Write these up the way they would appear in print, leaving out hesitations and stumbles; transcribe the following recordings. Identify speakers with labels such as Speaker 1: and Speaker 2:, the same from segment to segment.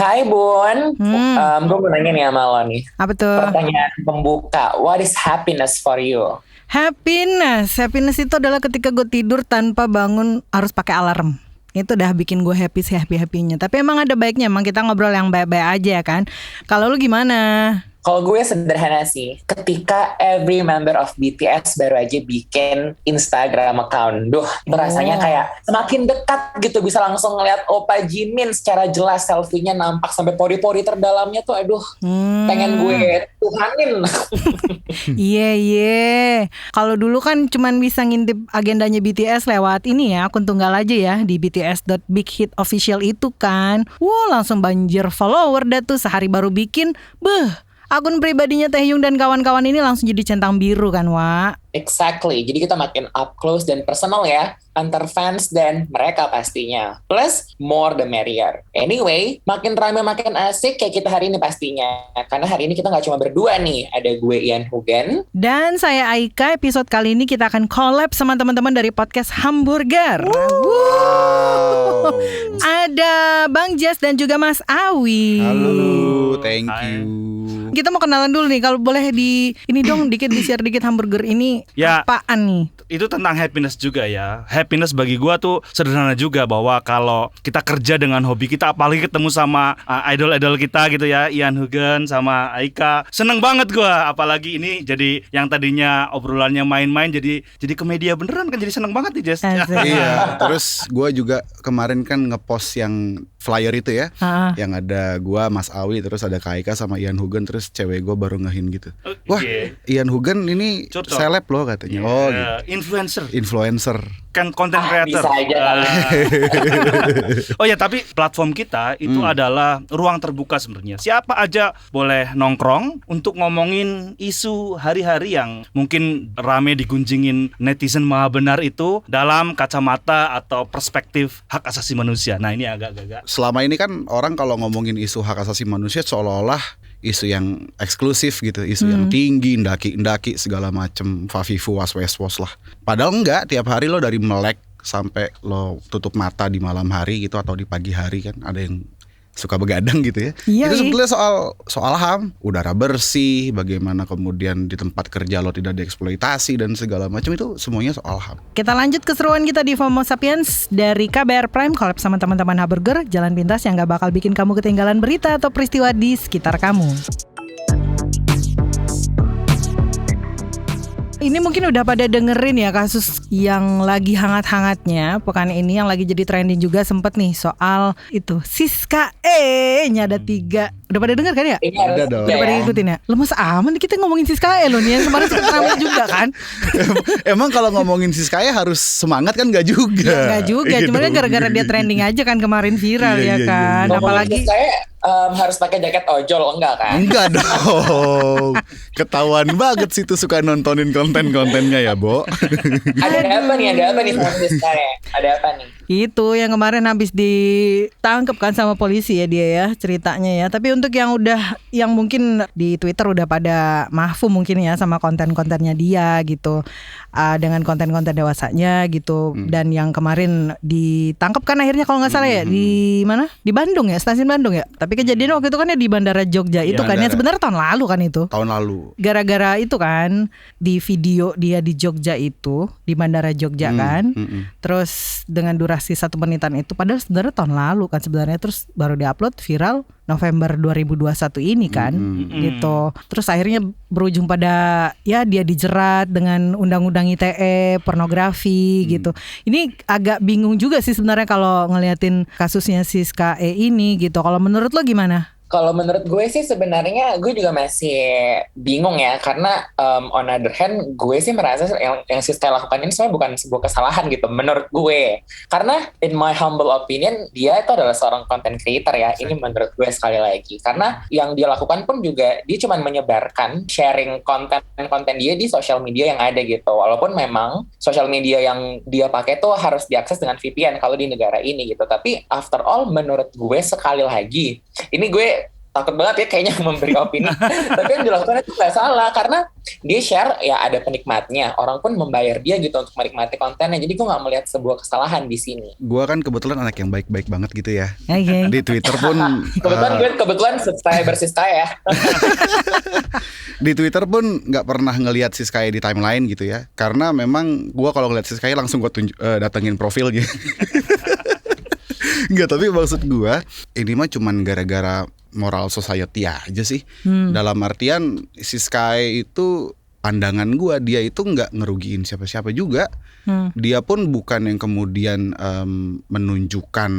Speaker 1: Hai Bun, gue mau nanya nih sama lo nih.
Speaker 2: Apa tuh?
Speaker 1: Pertanyaan pembuka, what is happiness for you?
Speaker 2: Happiness itu adalah ketika gue tidur tanpa bangun harus pakai alarm. Itu udah bikin gue happy-happynya. Tapi emang ada baiknya, emang kita ngobrol yang baik-baik aja ya kan. Kalau lu gimana?
Speaker 1: Kalau gue sederhana sih, ketika every member of BTS baru aja bikin Instagram account, itu rasanya kayak semakin dekat gitu, bisa langsung ngeliat Oppa Jimin secara jelas, selfie-nya nampak sampai pori-pori terdalamnya tuh, pengen gue tuhanin.
Speaker 2: Iya. Kalau dulu kan cuman bisa ngintip agendanya BTS lewat ini ya, akun tunggal aja ya di bts.bighitofficial itu kan. Langsung banjir follower dah tuh sehari baru bikin. Akun pribadinya Taehyung dan kawan-kawan ini langsung jadi centang biru kan, Wak?
Speaker 1: Exactly, jadi kita makin up close dan personal ya, antar fans dan mereka pastinya. Plus, more the merrier. Anyway, makin rame makin asik kayak kita hari ini pastinya. Karena hari ini kita gak cuma berdua nih, ada gue Ian Hugen.
Speaker 2: Dan saya Aika. Episode kali ini kita akan collab sama teman-teman dari podcast Hamburger. Ada Bang Jas dan juga Mas Awi.
Speaker 3: Halo, thank you.
Speaker 2: Kita mau kenalan dulu nih, kalau boleh ini dong dikit di-share dikit Hamburger ini
Speaker 4: ya,
Speaker 2: apaan nih?
Speaker 4: Itu tentang happiness juga ya. Happiness bagi gua tuh sederhana juga, bahwa kalau kita kerja dengan hobi kita, apalagi ketemu sama idol-idol kita gitu ya, Ian Hugen sama Aika, seneng banget gua. Apalagi ini jadi yang tadinya obrolannya main-main jadi komedia beneran kan, jadi seneng banget nih Jess.
Speaker 3: Iya, terus gua juga kemarin kan ngepost yang flyer itu ya, yang ada gua, Mas Awi, terus ada Kak Aika sama Ian Hugen, terus cewek gua baru ngehin gitu. Wah, Ian Hugen ini seleb loh katanya. Oh gitu. Influencer
Speaker 4: kan, content creator.
Speaker 1: Bisa aja kali.
Speaker 4: Oh ya, tapi platform kita itu adalah ruang terbuka sebenarnya. Siapa aja boleh nongkrong untuk ngomongin isu hari-hari yang mungkin rame digunjingin netizen maha benar itu dalam kacamata atau perspektif hak asasi manusia. Nah, ini agak-agak.
Speaker 3: Selama ini kan orang kalau ngomongin isu hak asasi manusia seolah-olah isu yang eksklusif gitu, isu yang tinggi, ndaki segala macem, fafifu, was-was lah. Padahal enggak, tiap hari lo dari melek sampai lo tutup mata di malam hari gitu atau di pagi hari kan ada yang suka begadang gitu ya. Itu sebetulnya soal HAM, udara bersih, bagaimana kemudian di tempat kerja lo tidak dieksploitasi dan segala macam, itu semuanya soal HAM.
Speaker 2: Kita lanjut keseruan kita di FOMO Sapiens dari KBR Prime, collab sama teman-teman Hamburger, jalan pintas yang gak bakal bikin kamu ketinggalan berita atau peristiwa di sekitar kamu. Ini mungkin udah pada dengerin ya kasus yang lagi hangat-hangatnya pekan ini, yang lagi jadi trending juga sempet nih, soal itu Siska nya ada 3. Udah pada denger kan ya?
Speaker 3: Udah dong.
Speaker 2: Udah pada ngikutin ya? Lemes aman kita ngomongin Siska loh nih, yang kemarin sempat ramai juga kan.
Speaker 3: Emang kalau ngomongin Siska harus semangat kan? Gak juga.
Speaker 2: Gak juga, cuma kan gara-gara dia trending aja kan kemarin viral ya kan. Apalagi
Speaker 1: saya harus pakai jaket ojol, enggak kan?
Speaker 3: Enggak dong. Ketahuan banget sih tuh suka nontonin konten-kontennya ya, Bo.
Speaker 1: Ada apa nih sama Siska ya? Ada apa nih?
Speaker 2: Itu yang kemarin habis ditangkap kan sama polisi ya dia ya ceritanya ya. Tapi untuk yang mungkin di Twitter udah pada mahfum mungkin ya sama konten-kontennya dia gitu, dengan konten-konten dewasanya gitu. Dan yang kemarin ditangkap kan akhirnya kalau nggak salah ya di mana? Di Bandung ya, stasiun Bandung ya. Tapi kejadian waktu itu kan ya di Bandara Jogja itu kan, yang sebenarnya tahun lalu kan itu.
Speaker 3: Tahun lalu.
Speaker 2: Gara-gara itu kan di video dia di Jogja itu, di Bandara Jogja kan. Terus dengan durasi 1 menitan itu, padahal sebenarnya tahun lalu kan sebenarnya, terus baru diupload viral November 2021 ini kan gitu. Terus akhirnya berujung pada ya dia dijerat dengan undang-undang ITE pornografi gitu. Ini agak bingung juga sih sebenarnya kalau ngeliatin kasusnya Siska ini gitu. Kalau menurut lo gimana?
Speaker 1: Kalau menurut gue sih sebenarnya gue juga masih bingung ya, karena on other hand gue sih merasa yang Siska lakukan ini sebenarnya bukan sebuah kesalahan gitu menurut gue, karena in my humble opinion dia itu adalah seorang content creator ya. Ini menurut gue sekali lagi, karena yang dia lakukan pun juga dia cuma menyebarkan, sharing konten dia di sosial media yang ada gitu, walaupun memang sosial media yang dia pakai tuh harus diakses dengan VPN kalau di negara ini gitu. Tapi after all menurut gue sekali lagi, ini gue takut banget ya kayaknya memberi opini. Tapi yang dilakukan itu nggak salah, karena dia share ya ada penikmatnya, orang pun membayar dia gitu untuk menikmati kontennya. Jadi gue nggak melihat sebuah kesalahan di sini.
Speaker 3: Gue kan kebetulan anak yang baik-baik banget gitu ya.
Speaker 2: Oke.
Speaker 3: Di Twitter pun
Speaker 1: Kebetulan subscriber Siskaya ya.
Speaker 3: di Twitter pun nggak pernah ngelihat Siskaya di timeline gitu ya, karena memang gue kalau ngeliat Siskaya langsung gue datengin profilnya. Nggak, tapi maksud gue ini mah cuman gara-gara moral society aja sih. Dalam artian Siskaya itu pandangan gue, dia itu nggak ngerugiin siapa-siapa juga. Dia pun bukan yang kemudian menunjukkan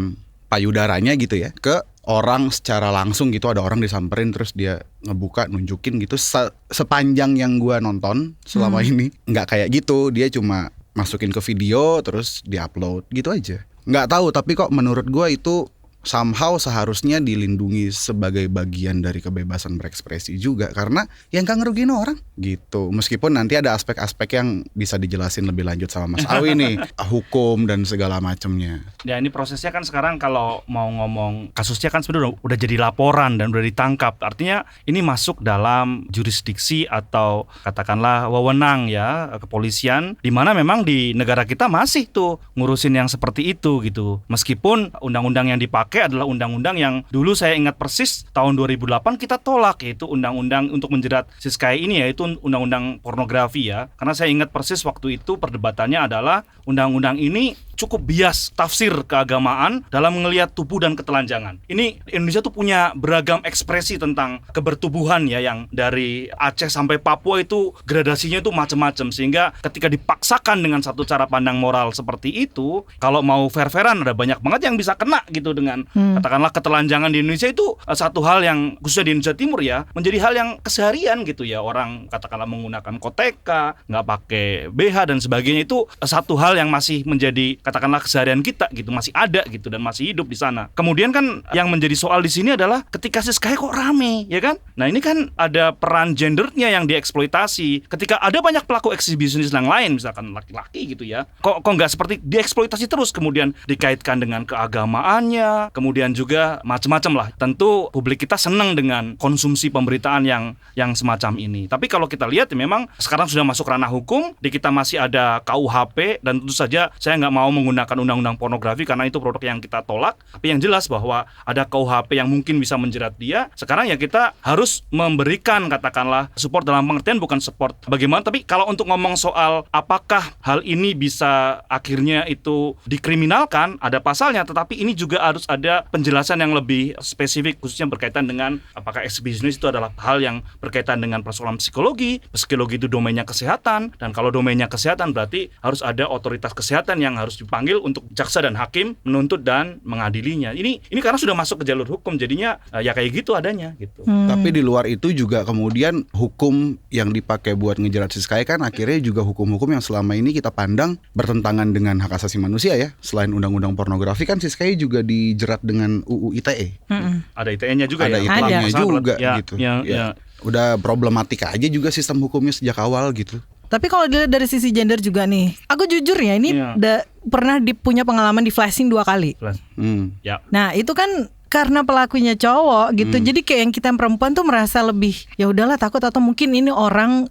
Speaker 3: payudaranya gitu ya ke orang secara langsung gitu. Ada orang disamperin terus dia ngebuka nunjukin gitu. Sepanjang yang gue nonton selama ini nggak kayak gitu. Dia cuma masukin ke video terus diupload gitu aja. Nggak tahu, tapi kok menurut gue itu somehow seharusnya dilindungi sebagai bagian dari kebebasan berekspresi juga, karena yang gak ngerugiin orang gitu. Meskipun nanti ada aspek-aspek yang bisa dijelasin lebih lanjut sama Mas Awi nih, hukum dan segala macamnya.
Speaker 4: Ya ini prosesnya kan sekarang kalau mau ngomong kasusnya kan sebenarnya udah jadi laporan dan udah ditangkap. Artinya ini masuk dalam jurisdiksi atau katakanlah wewenang ya kepolisian, di mana memang di negara kita masih tuh ngurusin yang seperti itu gitu. Meskipun undang-undang yang dipakai adalah undang-undang yang dulu saya ingat persis tahun 2008 kita tolak, yaitu undang-undang untuk menjerat Siskaya ini, yaitu undang-undang pornografi ya. Karena saya ingat persis waktu itu perdebatannya adalah undang-undang ini cukup bias tafsir keagamaan dalam melihat tubuh dan ketelanjangan. Ini Indonesia tuh punya beragam ekspresi tentang kebertubuhan ya, yang dari Aceh sampai Papua itu gradasinya itu macam-macam, sehingga ketika dipaksakan dengan satu cara pandang moral seperti itu, kalau mau fair-fairan ada banyak banget yang bisa kena gitu dengan katakanlah ketelanjangan di Indonesia itu satu hal yang khususnya di Indonesia Timur ya menjadi hal yang keseharian gitu ya. Orang katakanlah menggunakan koteka, nggak pakai BH dan sebagainya, itu satu hal yang masih menjadi katakanlah keseharian kita gitu, masih ada gitu dan masih hidup di sana. Kemudian kan yang menjadi soal di sini adalah ketika Siskaya kok rame ya kan. Nah ini kan ada peran gendernya yang dieksploitasi. Ketika ada banyak pelaku eksibisionis yang lain misalkan laki-laki gitu ya, kok nggak seperti dieksploitasi terus, kemudian dikaitkan dengan keagamaannya, kemudian juga macam-macam lah. Tentu publik kita senang dengan konsumsi pemberitaan yang semacam ini. Tapi kalau kita lihat ya memang sekarang sudah masuk ranah hukum, di kita masih ada KUHP, dan tentu saja saya nggak mau menggunakan undang-undang pornografi karena itu produk yang kita tolak. Tapi yang jelas bahwa ada KUHP yang mungkin bisa menjerat dia. Sekarang ya kita harus memberikan katakanlah support, dalam pengertian bukan support bagaimana, tapi kalau untuk ngomong soal apakah hal ini bisa akhirnya itu dikriminalkan, ada pasalnya, tetapi ini juga harus ada penjelasan yang lebih spesifik khususnya berkaitan dengan apakah eksibisionis itu adalah hal yang berkaitan dengan persoalan psikologi. Psikologi itu domainnya kesehatan, dan kalau domainnya kesehatan berarti harus ada otoritas kesehatan yang harus dipanggil untuk jaksa dan hakim menuntut dan mengadilinya. Ini karena sudah masuk ke jalur hukum, jadinya ya kayak gitu adanya gitu.
Speaker 3: Tapi di luar itu juga kemudian hukum yang dipakai buat ngejerat Siskaya kan akhirnya juga hukum-hukum yang selama ini kita pandang bertentangan dengan hak asasi manusia ya. Selain undang-undang pornografi kan Siskaya juga dijerat dengan UU ITE.
Speaker 4: Ada ITE-nya juga
Speaker 3: ada
Speaker 4: ya.
Speaker 3: ITE-nya juga
Speaker 4: ya,
Speaker 3: gitu.
Speaker 4: Ya.
Speaker 3: Udah problematika aja juga sistem hukumnya sejak awal gitu.
Speaker 2: Tapi kalau dilihat dari sisi gender juga nih, aku jujur ya ini pernah punya pengalaman di flashing 2 kali.
Speaker 4: Ya.
Speaker 2: Nah itu kan karena pelakunya cowok gitu, jadi kayak yang kita yang perempuan tuh merasa lebih ya udahlah takut, atau mungkin ini orang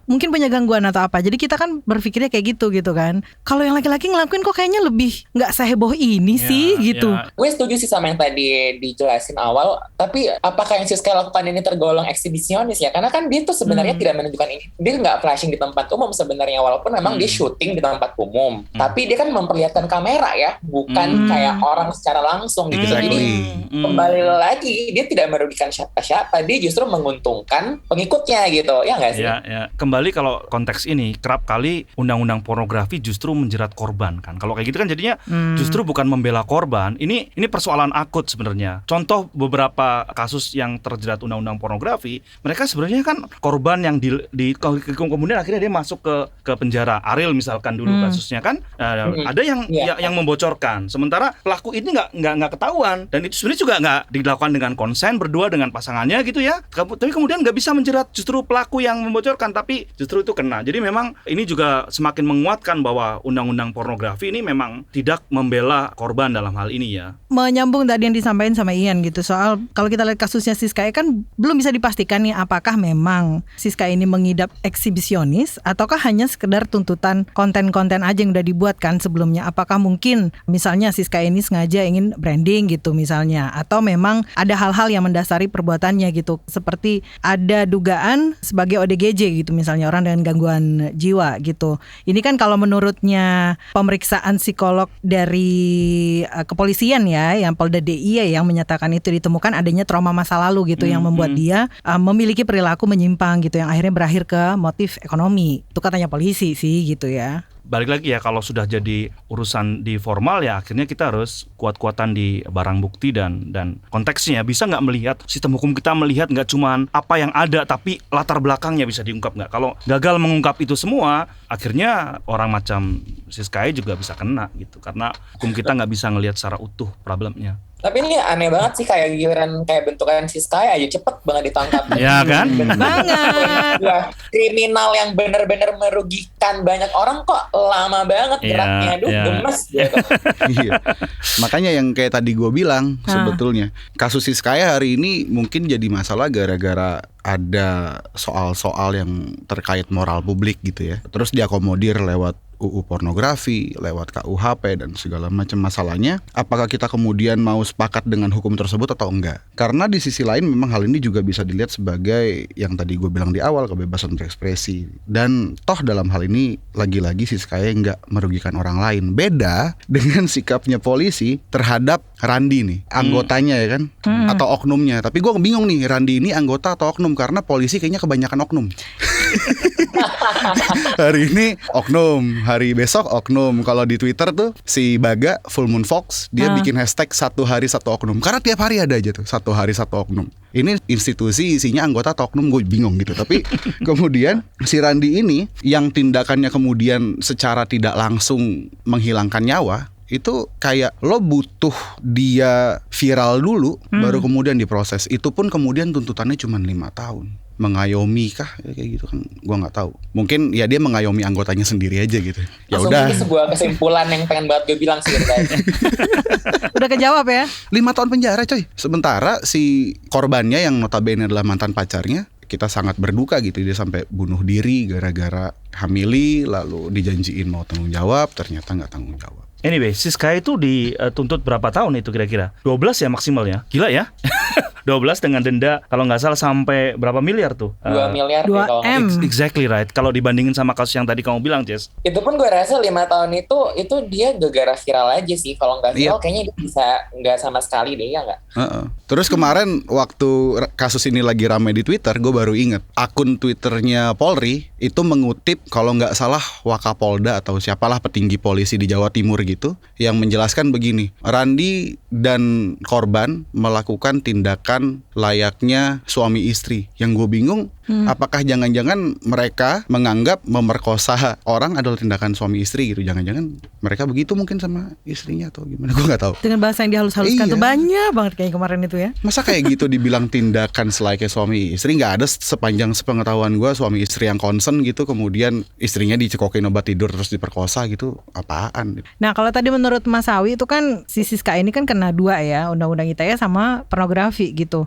Speaker 2: mungkin punya gangguan atau apa. Jadi kita kan berpikirnya kayak gitu kan. Kalau yang laki-laki ngelakuin kok kayaknya lebih nggak seheboh ini sih gitu.
Speaker 1: Gue setuju sih sama yang tadi dijelasin awal. Tapi apakah yang Siskaya lakukan ini tergolong eksibisionis ya? Karena kan dia tuh sebenarnya tidak menunjukkan ini. Dia nggak flashing di tempat umum sebenarnya, walaupun memang dia syuting di tempat umum. Tapi dia kan memperlihatkan kamera ya, bukan kayak orang secara langsung gitu. Jadi kembali lagi dia tidak merugikan siapa-siapa. Dia justru menguntungkan pengikutnya gitu. Ya nggak sih?
Speaker 4: Ya. Kembali kalau konteks ini kerap kali undang-undang pornografi justru menjerat korban kan. Kalau kayak gitu kan jadinya justru bukan membela korban. Ini persoalan akut sebenarnya. Contoh beberapa kasus yang terjerat undang-undang pornografi, mereka sebenarnya kan korban yang kemudian akhirnya dia masuk ke penjara. Ariel misalkan dulu kasusnya kan ada yang membocorkan. Sementara pelaku ini nggak ketahuan, dan itu sebenarnya juga nggak dilakukan dengan konsen berdua dengan pasangannya gitu ya. Tapi kemudian nggak bisa menjerat justru pelaku yang membocorkan. tapi justru itu kena. Jadi memang ini juga semakin menguatkan bahwa undang-undang pornografi ini memang tidak membela korban dalam hal ini ya.
Speaker 2: Menyambung tadi yang disampaikan sama Ian gitu, soal kalau kita lihat kasusnya Siska kan belum bisa dipastikan nih apakah memang Siska ini mengidap eksibisionis ataukah hanya sekedar tuntutan konten-konten aja yang udah dibuat kan sebelumnya. Apakah mungkin misalnya Siska ini sengaja ingin branding gitu misalnya, atau memang ada hal-hal yang mendasari perbuatannya gitu, seperti ada dugaan sebagai ODGJ gitu misalnya, orang dengan gangguan jiwa gitu. Ini kan kalau menurutnya pemeriksaan psikolog dari kepolisian ya, yang Polda DI ya, yang menyatakan itu ditemukan adanya trauma masa lalu gitu yang membuat dia memiliki perilaku menyimpang gitu, yang akhirnya berakhir ke motif ekonomi. Itu katanya polisi sih gitu ya.
Speaker 4: Balik lagi ya, kalau sudah jadi urusan di formal ya akhirnya kita harus kuat-kuatan di barang bukti dan konteksnya. Bisa nggak melihat, sistem hukum kita melihat nggak cuman apa yang ada tapi latar belakangnya bisa diungkap nggak? Kalau gagal mengungkap itu semua, akhirnya orang macam Siska juga bisa kena gitu, karena hukum kita nggak bisa ngelihat secara utuh problemnya.
Speaker 1: Tapi ini aneh banget sih, kayak giliran kayak bentukan Siska aja cepet banget ditangkap.
Speaker 4: Ya kan?
Speaker 2: Banget.
Speaker 1: Ya, kriminal yang benar-benar merugikan banyak orang kok lama banget geraknya. Aduh, gemes gitu.
Speaker 3: Iya. Makanya yang kayak tadi gue bilang sebetulnya kasus Siska hari ini mungkin jadi masalah gara-gara ada soal-soal yang terkait moral publik gitu ya. Terus diakomodir lewat UU pornografi, lewat KUHP dan segala macam masalahnya. Apakah kita kemudian mau sepakat dengan hukum tersebut atau enggak? Karena di sisi lain memang hal ini juga bisa dilihat sebagai yang tadi gue bilang di awal, kebebasan berekspresi. Dan toh dalam hal ini lagi-lagi Siska enggak merugikan orang lain. Beda dengan sikapnya polisi terhadap Randi nih, anggotanya ya kan, atau oknumnya. Tapi gue bingung nih, Randi ini anggota atau oknum, karena polisi kayaknya kebanyakan oknum. Hari ini oknum, hari besok oknum. Kalau di Twitter tuh si Baga Full Moon Fox, dia bikin hashtag 1 hari 1 oknum. Karena tiap hari ada aja tuh 1 hari 1 oknum. Ini institusi isinya anggota atau oknum, gue bingung gitu. Tapi kemudian si Randi ini yang tindakannya kemudian secara tidak langsung menghilangkan nyawa, itu kayak lo butuh dia viral dulu baru kemudian diproses. Itu pun kemudian tuntutannya cuma 5 tahun. Mengayomi kah kayak gitu kan, gua nggak tahu. Mungkin ya dia mengayomi anggotanya sendiri aja gitu. Ya udah.
Speaker 1: Ini sebuah kesimpulan yang pengen banget gue bilang sih guys.
Speaker 2: Udah kejawab ya.
Speaker 3: 5 tahun penjara coy. Sementara si korbannya yang notabene adalah mantan pacarnya, kita sangat berduka gitu, dia sampai bunuh diri gara-gara hamili, lalu dijanjiin mau tanggung jawab, ternyata nggak tanggung jawab.
Speaker 4: Anyway, Siska itu dituntut berapa tahun itu kira-kira? 12 ya maksimal ya? Gila ya? 12 dengan denda kalau nggak salah sampai berapa miliar tuh?
Speaker 1: 2 miliar
Speaker 2: 2 M.
Speaker 4: Exactly right. Kalau dibandingin sama kasus yang tadi kamu bilang, Jess.
Speaker 1: Itu pun gue rasa 5 tahun itu dia gara-gara viral aja sih. Kalau nggak viral kayaknya dia bisa nggak sama sekali deh, ya nggak?
Speaker 3: Terus kemarin waktu kasus ini lagi ramai di Twitter, gue baru inget akun Twitternya Polri itu mengutip kalau nggak salah Wakapolda atau siapalah petinggi polisi di Jawa Timur gitu, yang menjelaskan begini: Randi dan korban melakukan tindakan layaknya suami istri. Yang gue bingung, apakah jangan-jangan mereka menganggap memerkosa orang adalah tindakan suami istri gitu? Jangan-jangan mereka begitu mungkin sama istrinya atau gimana? Gue nggak tahu.
Speaker 2: Dengan bahasa yang dihalus-haluskan tuh banyak banget kayak kemarin itu ya.
Speaker 3: Masa kayak gitu dibilang tindakan selayaknya suami istri? Nggak ada sepanjang sepengetahuan gue suami istri yang concern gitu, kemudian istrinya dicekokin obat tidur terus diperkosa gitu, apaan?
Speaker 2: Nah kalau tadi menurut Mas Sawi itu kan si Siska ini kan kena 2 ya, undang-undang ITE sama pornografi gitu.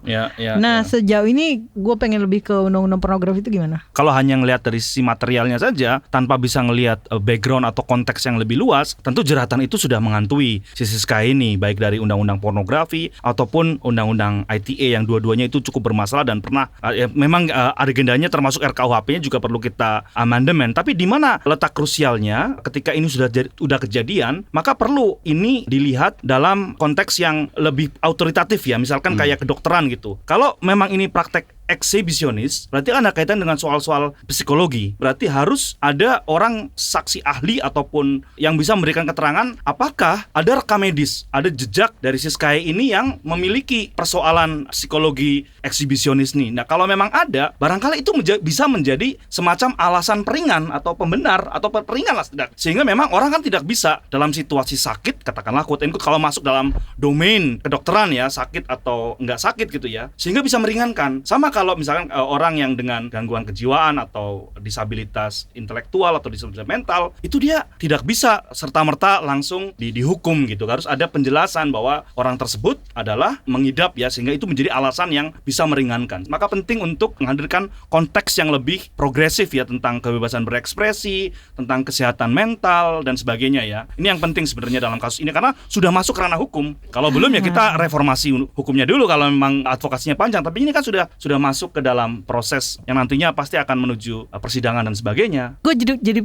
Speaker 2: Nah sejauh ini gue pengen lebih ke undang-undang pornografi itu gimana?
Speaker 4: Kalau hanya ngelihat dari sisi materialnya saja tanpa bisa ngelihat background atau konteks yang lebih luas, tentu jeratan itu sudah menghantui si Siska ini, baik dari undang-undang pornografi ataupun undang-undang ITE yang dua-duanya itu cukup bermasalah dan pernah memang agendanya termasuk RKUHP-nya juga perlu kita amandemen. Tapi di mana letak krusialnya ketika ini sudah kejadian, maka perlu ini dilihat dalam konteks yang lebih autoritatif ya, misalkan kayak kedokteran gitu. Kalau memang ini praktek eksibisionis, berarti kan ada kaitan dengan soal-soal psikologi. Berarti harus ada orang saksi ahli ataupun yang bisa memberikan keterangan apakah ada rekam medis, ada jejak dari Siska ini yang memiliki persoalan psikologi eksibisionis nih. Nah kalau memang ada, barangkali itu bisa menjadi semacam alasan peringan atau pembenar atau peringan lah setidaknya. Sehingga memang orang kan tidak bisa dalam situasi sakit, katakanlah quote and quote, kalau masuk dalam domain kedokteran ya, sakit atau enggak sakit gitu ya, sehingga bisa meringankan. Sama kalau misalkan orang yang dengan gangguan kejiwaan atau disabilitas intelektual atau disabilitas mental, itu dia tidak bisa serta-merta langsung dihukum gitu. Harus ada penjelasan bahwa orang tersebut adalah mengidap ya, sehingga itu menjadi alasan yang bisa meringankan. Maka penting untuk menghadirkan konteks yang lebih progresif ya, tentang kebebasan berekspresi, tentang kesehatan mental dan sebagainya ya. Ini yang penting sebenarnya dalam kasus ini, karena sudah masuk ranah hukum. Kalau belum ya kita reformasi hukumnya dulu kalau memang advokasinya panjang. Tapi ini kan sudah masuk ke dalam proses yang nantinya pasti akan menuju persidangan dan sebagainya.
Speaker 2: Gue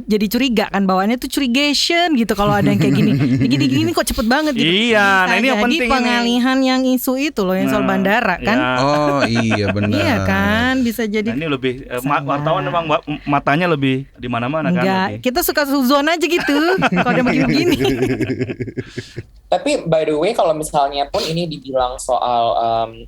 Speaker 2: jadi curiga kan, bawaannya tuh curigation gitu kalau ada yang kayak gini. Gini kok cepet banget gitu.
Speaker 4: Iya, nah ini yang penting.
Speaker 2: Jadi pengalihan yang isu itu loh, yang soal bandara kan.
Speaker 4: Ya.
Speaker 3: Oh iya benar.
Speaker 2: Iya kan, bisa jadi.
Speaker 4: Nah, ini lebih wartawan memang matanya lebih di mana-mana kan.
Speaker 2: Enggak, kita suka suzon aja gitu kalau ada begini-begini.
Speaker 1: Tapi by the way, kalau misalnya pun ini dibilang soal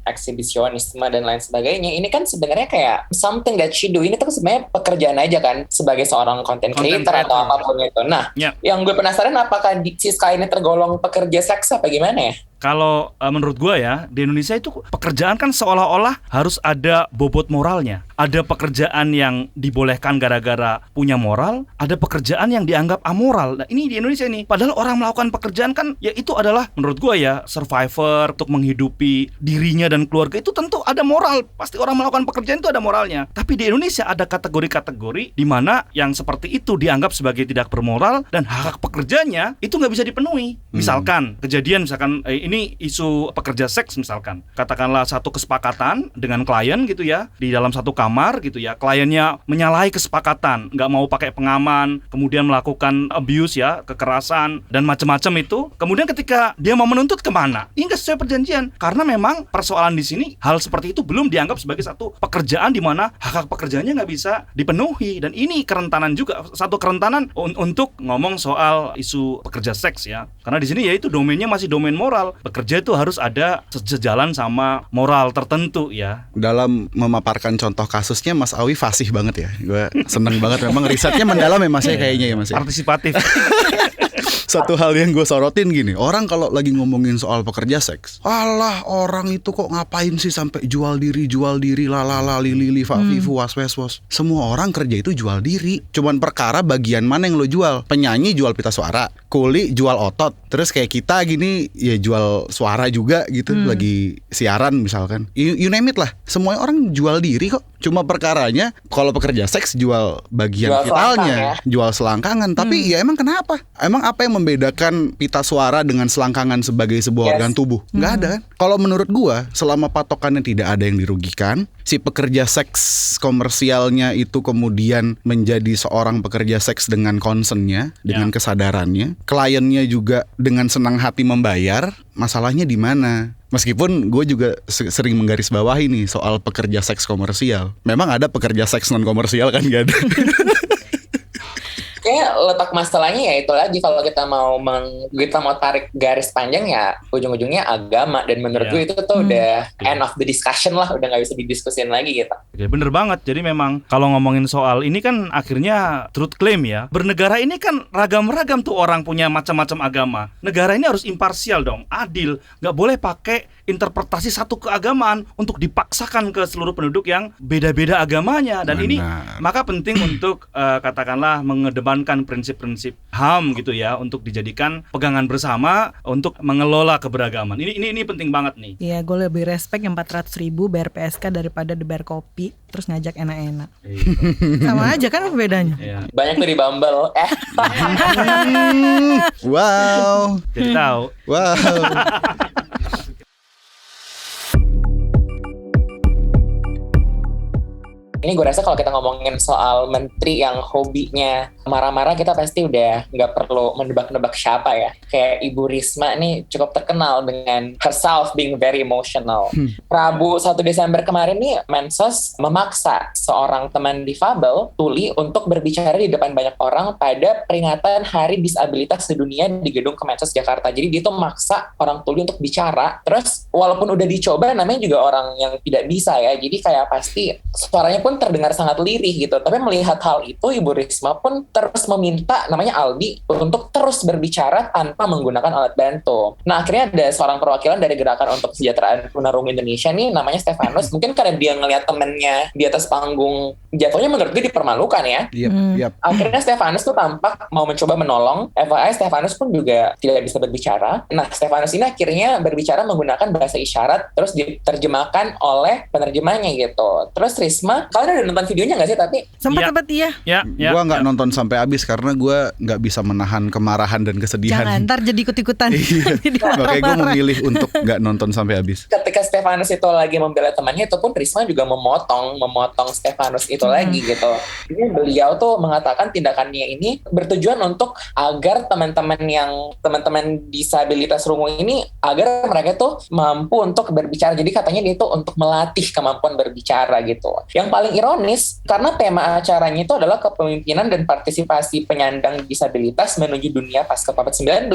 Speaker 1: eksibisionisme dan lain sebagainya, ini kan sebenarnya kayak something that she do. Ini tuh sebenarnya pekerjaan aja kan sebagai seorang content creator atau apapun itu. Nah, yang gue penasaran apakah Siska ini tergolong pekerja seks apa gimana ya?
Speaker 4: Kalau menurut gue ya, di Indonesia itu pekerjaan kan seolah-olah harus ada bobot moralnya. Ada pekerjaan yang dibolehkan gara-gara punya moral, ada pekerjaan yang dianggap amoral. Nah ini di Indonesia nih, padahal orang melakukan pekerjaan kan ya itu adalah menurut gue ya survivor untuk menghidupi dirinya dan keluarga, itu tentu ada moral. Pasti orang melakukan pekerjaan itu ada moralnya. Tapi di Indonesia ada kategori-kategori di mana yang seperti itu dianggap sebagai tidak bermoral dan hak pekerjanya itu nggak bisa dipenuhi. Misalkan kejadian ini isu pekerja seks misalkan. Katakanlah satu kesepakatan dengan klien gitu ya, di dalam satu kamar gitu ya. Kliennya menyalahi kesepakatan, nggak mau pakai pengaman, kemudian melakukan abuse ya, kekerasan dan macam-macam itu. Kemudian ketika dia mau menuntut kemana? Ini nggak sesuai perjanjian. Karena memang persoalan di sini hal seperti itu belum dianggap sebagai satu pekerjaan di mana hak-hak pekerjaannya nggak bisa dipenuhi. Dan ini kerentanan juga, satu kerentanan untuk ngomong soal isu pekerja seks ya. Karena di sini ya itu domainnya masih domain moral. Bekerja itu harus ada sejalan sama moral tertentu ya.
Speaker 3: Dalam memaparkan contoh kasusnya Mas Awi fasih banget ya. Gue seneng banget, memang risetnya mendalam ya Mas ya kayaknya ya Mas ya.
Speaker 4: Partisipatif.
Speaker 3: Satu hal yang gue sorotin gini, orang kalau lagi ngomongin soal pekerja seks, alah orang itu kok ngapain sih sampai jual diri lalala lili fafifu was. Semua orang kerja itu jual diri, cuman perkara bagian mana yang lo jual. Penyanyi jual pita suara, kuli jual otot, terus kayak kita gini ya jual suara juga gitu, lagi siaran misalkan, you name it lah, semua orang jual diri kok. Cuma perkaranya kalau pekerja seks jual bagian
Speaker 1: Jual
Speaker 3: vitalnya,
Speaker 1: selangkang ya.
Speaker 3: jual selangkangan. Tapi ya emang kenapa? Emang apa yang membedakan pita suara dengan selangkangan sebagai sebuah organ tubuh? Nggak ada kan? Kalau menurut gua, selama patokannya tidak ada yang dirugikan, si pekerja seks komersialnya itu kemudian menjadi seorang pekerja seks dengan concernnya, dengan kesadarannya, kliennya juga dengan senang hati membayar, masalahnya di mana? Meskipun gue juga sering menggarisbawahi nih soal pekerja seks komersial. Memang ada pekerja seks non komersial kan, gak ada.
Speaker 1: Kayaknya letak masalahnya ya itu lagi, kalau kita mau tarik garis panjang ya ujung-ujungnya agama, dan menurut gue itu tuh udah end of the discussion lah, udah nggak bisa didiskusin lagi gitu.
Speaker 4: Ya bener banget. Jadi memang kalau ngomongin soal ini kan akhirnya truth claim ya. Bernegara ini kan ragam-ragam tuh orang punya macam-macam agama. Negara ini harus imparsial dong, adil. Nggak boleh pakai interpretasi satu keagamaan untuk dipaksakan ke seluruh penduduk yang beda-beda agamanya. Dan ini maka penting untuk katakanlah mengedepankan prinsip-prinsip HAM gitu ya, untuk dijadikan pegangan bersama untuk mengelola keberagaman. Ini penting banget nih.
Speaker 2: Iya, gue lebih respect yang 400.000 bayar PSK daripada dibayar kopi terus ngajak enak-enak. Sama aja kan bedanya.
Speaker 4: Iya.
Speaker 1: Banyak tuh di Bumble.
Speaker 3: Wow.
Speaker 4: Jadi tahu.
Speaker 3: Wow.
Speaker 1: Ini gue rasa kalau kita ngomongin soal menteri yang hobinya marah-marah, kita pasti udah nggak perlu menebak-nebak siapa ya. Kayak Ibu Risma nih cukup terkenal dengan herself being very emotional. Rabu 1 Desember kemarin nih, Mensos memaksa seorang teman difabel, tuli, untuk berbicara di depan banyak orang pada peringatan Hari Disabilitas Sedunia di gedung Kemensos Jakarta. Jadi dia tuh maksa orang tuli untuk bicara. Terus walaupun udah dicoba, namanya juga orang yang tidak bisa ya. Jadi kayak pasti suaranya pun pun terdengar sangat lirih gitu. Tapi melihat hal itu, Ibu Risma pun terus meminta namanya Aldi untuk terus berbicara tanpa menggunakan alat bantu. Nah, akhirnya ada seorang perwakilan dari Gerakan untuk Kesejahteraan Tunarungu Indonesia nih, namanya Stefanus. Mungkin karena dia ngelihat temennya di atas panggung, jatuhnya menurut gue dipermalukan ya.
Speaker 3: Yep.
Speaker 1: Akhirnya Stefanus tuh tampak mau mencoba menolong. FYI, Stefanus pun juga tidak bisa berbicara. Nah, Stefanus ini akhirnya berbicara menggunakan bahasa isyarat, terus diterjemahkan oleh penerjemahnya gitu. Terus Risma, kalian udah nonton videonya nggak sih? Tapi
Speaker 2: Sempat
Speaker 4: Ya.
Speaker 3: Gue nggak nonton sampai habis karena gue nggak bisa menahan kemarahan dan kesedihan.
Speaker 2: jangan ntar jadi ikut-ikutan. Jadi
Speaker 3: Makanya gue
Speaker 2: marah-marah.
Speaker 3: memilih untuk nggak nonton sampai habis.
Speaker 1: ketika Stefanus itu lagi membela temannya, itu pun Risma juga memotong Stefanus itu lagi gitu. Jadi beliau tuh mengatakan tindakannya ini bertujuan untuk agar teman-teman disabilitas rungu ini, agar mereka tuh mampu untuk berbicara. Jadi katanya dia tuh untuk melatih kemampuan berbicara gitu. Yang paling ironis, karena tema acaranya itu adalah kepemimpinan dan partisipasi penyandang disabilitas menuju dunia pasca COVID-19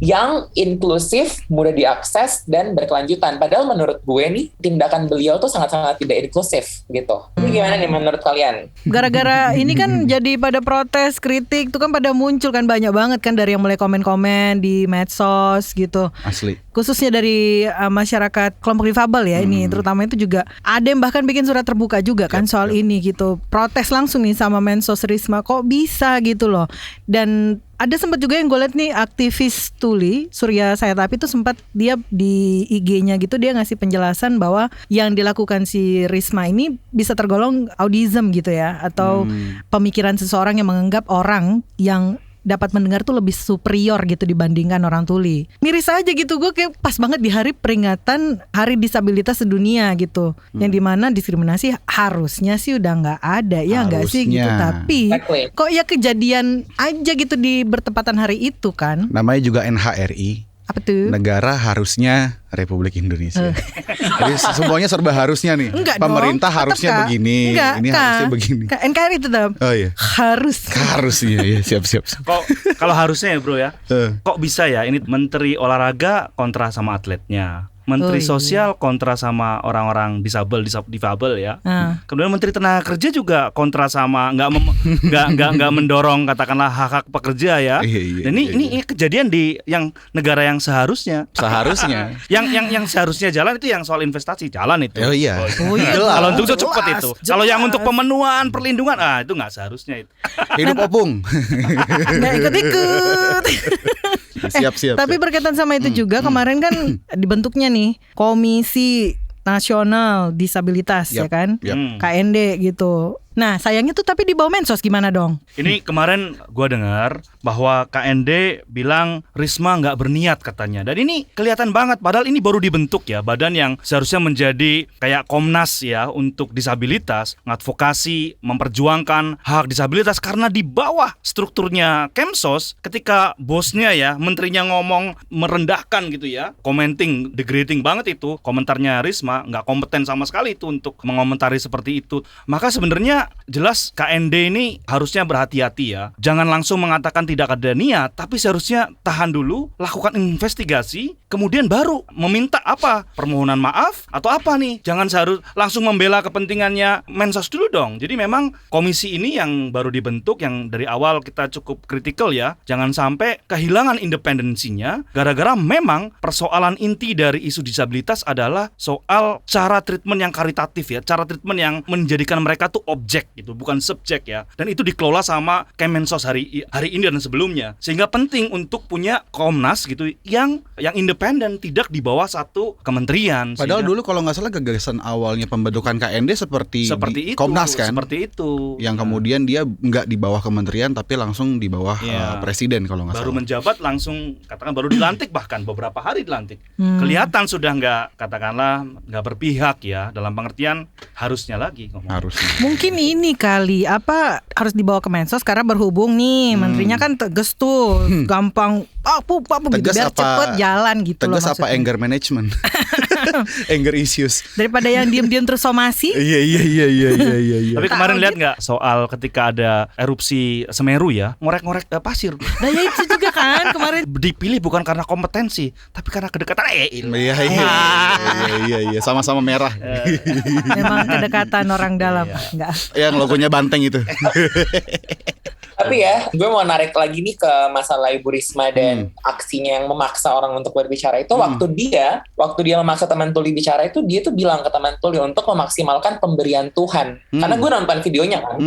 Speaker 1: yang inklusif, mudah diakses, dan berkelanjutan. Padahal menurut gue nih, tindakan beliau tuh sangat-sangat tidak inklusif gitu. Ini gimana nih menurut kalian?
Speaker 2: Gara-gara ini kan jadi pada protes, kritik tuh kan pada muncul kan banyak banget kan, dari yang mulai komen-komen di medsos gitu.
Speaker 3: Asli.
Speaker 2: Khususnya dari masyarakat kelompok difabel ya ini, terutama itu juga ada yang bahkan bikin surat terbuka juga kan soal ini gitu. Protes langsung nih sama Mensos Risma, kok bisa gitu loh. Dan ada sempat juga yang gue liat nih, aktivis Tuli Surya Sayatapi itu sempat dia di IG-nya gitu, dia ngasih penjelasan bahwa yang dilakukan si Risma ini bisa tergolong autism gitu ya, atau pemikiran seseorang yang menganggap orang yang dapat mendengar tuh lebih superior gitu dibandingkan orang tuli. Miris aja gitu, gue kayak pas banget di hari peringatan Hari Disabilitas Sedunia gitu, yang dimana diskriminasi harusnya sih udah nggak ada ya nggak sih gitu, tapi
Speaker 1: Exactly.
Speaker 2: kok ya kejadian aja gitu di bertepatan hari itu kan.
Speaker 3: Namanya juga NHRI.
Speaker 2: Apa tuh?
Speaker 3: Negara harusnya Republik Indonesia. Jadi semuanya serba harusnya nih.
Speaker 2: Enggak
Speaker 3: Pemerintah
Speaker 2: dong,
Speaker 3: harusnya
Speaker 2: tetep, Kak.
Speaker 3: begini,
Speaker 2: Enggak,
Speaker 3: ini
Speaker 2: Kak.
Speaker 3: harusnya begini.
Speaker 2: NKRI tetap
Speaker 3: Oh iya.
Speaker 2: harus.
Speaker 3: Harusnya ya, siap.
Speaker 4: Kok kalau harusnya ya bro ya,
Speaker 3: Eh.
Speaker 4: kok bisa ya ini Menteri Olahraga kontra sama atletnya, Menteri
Speaker 2: Oh, iya.
Speaker 4: Sosial kontra sama orang-orang difabel ya.
Speaker 2: Ah.
Speaker 4: Kemudian Menteri Tenaga Kerja juga kontra sama nggak mendorong katakanlah hak-hak pekerja ya.
Speaker 3: Iya,
Speaker 4: Dan ini kejadian di yang negara yang seharusnya
Speaker 3: Seharusnya.
Speaker 4: yang seharusnya jalan itu yang soal investasi jalan itu.
Speaker 3: Oh iya.
Speaker 2: Oh iya.
Speaker 3: Jelas.
Speaker 4: Kalau untuk itu cepat
Speaker 2: Jelas,
Speaker 4: itu.
Speaker 2: jelas.
Speaker 4: Kalau yang untuk pemenuhan perlindungan itu nggak seharusnya itu.
Speaker 3: Hidup opung.
Speaker 2: Nggak ikut-ikut.
Speaker 3: Siap.
Speaker 2: Tapi berkaitan sama itu juga, kemarin kan dibentuknya nih Komisi Nasional Disabilitas ya
Speaker 3: Yap,
Speaker 2: kan,
Speaker 3: yap.
Speaker 2: KND gitu. Nah sayangnya tuh tapi di bawah Mensos gimana dong?
Speaker 4: Ini kemarin gua dengar bahwa KND bilang Risma nggak berniat katanya. Dan ini kelihatan banget padahal ini baru dibentuk ya, badan yang seharusnya menjadi kayak Komnas ya untuk disabilitas, ngadvokasi, memperjuangkan hak disabilitas, karena di bawah strukturnya Kemsos ketika bosnya ya, menterinya ngomong merendahkan gitu ya, commenting, degrading banget itu, komentarnya Risma nggak kompeten sama sekali itu untuk mengomentari seperti itu. Maka sebenarnya jelas KND ini harusnya berhati-hati ya. Jangan langsung mengatakan tidak ada niat, tapi seharusnya tahan dulu, lakukan investigasi, kemudian baru meminta apa? Permohonan maaf atau apa nih? Jangan langsung membela kepentingannya Mensos dulu dong. Jadi memang komisi ini yang baru dibentuk, yang dari awal kita cukup kritikal ya. Jangan sampai kehilangan independensinya gara-gara memang persoalan inti dari isu disabilitas adalah soal cara treatment yang karitatif ya, cara treatment yang menjadikan mereka tuh objek gitu, bukan subjek ya. Dan itu dikelola sama Kemensos hari ini dan sebelumnya. Sehingga penting untuk punya Komnas gitu yang independen, tidak di bawah satu kementerian.
Speaker 3: Padahal
Speaker 4: Sehingga
Speaker 3: dulu kalau nggak salah gagasan awalnya pembentukan KND seperti
Speaker 4: itu,
Speaker 3: Komnas kan.
Speaker 4: Seperti itu.
Speaker 3: Yang kemudian dia nggak di bawah kementerian tapi langsung di bawah
Speaker 4: Iya.
Speaker 3: presiden kalau nggak
Speaker 4: baru
Speaker 3: salah.
Speaker 4: menjabat langsung, katakan baru dilantik, bahkan beberapa hari dilantik. Kelihatan sudah katakanlah nggak berpihak ya, dalam pengertian harusnya lagi ngomong.
Speaker 3: Harusnya.
Speaker 2: Mungkin ini kali harus dibawa ke Mensos karena berhubung nih menterinya kan tegas tuh, gampang apa gitu,
Speaker 3: Tegas
Speaker 2: biar
Speaker 3: apa-
Speaker 2: cepet jalan gitu
Speaker 3: Tegas
Speaker 2: loh
Speaker 3: apa
Speaker 2: maksudnya.
Speaker 3: anger management? Anger issues.
Speaker 2: Daripada yang diem-diem terus somasi.
Speaker 3: Iya.
Speaker 4: Tapi kemarin
Speaker 2: Tahu
Speaker 4: lihat nggak soal ketika ada erupsi Semeru ya, ngorek-ngorek pasir.
Speaker 2: Nah ya itu juga kan kemarin.
Speaker 4: Dipilih bukan karena kompetensi, tapi karena kedekatan.
Speaker 3: Iya. Sama-sama merah.
Speaker 2: Memang kedekatan orang dalam. Enggak.
Speaker 3: Yang logonya banteng itu.
Speaker 1: Tapi ya, gue mau narik lagi nih ke masalah Ibu Risma dan aksinya yang memaksa orang untuk berbicara itu. Waktu dia memaksa teman Tuli bicara itu, dia tuh bilang ke teman Tuli untuk memaksimalkan pemberian Tuhan. Karena gue nonton videonya kan.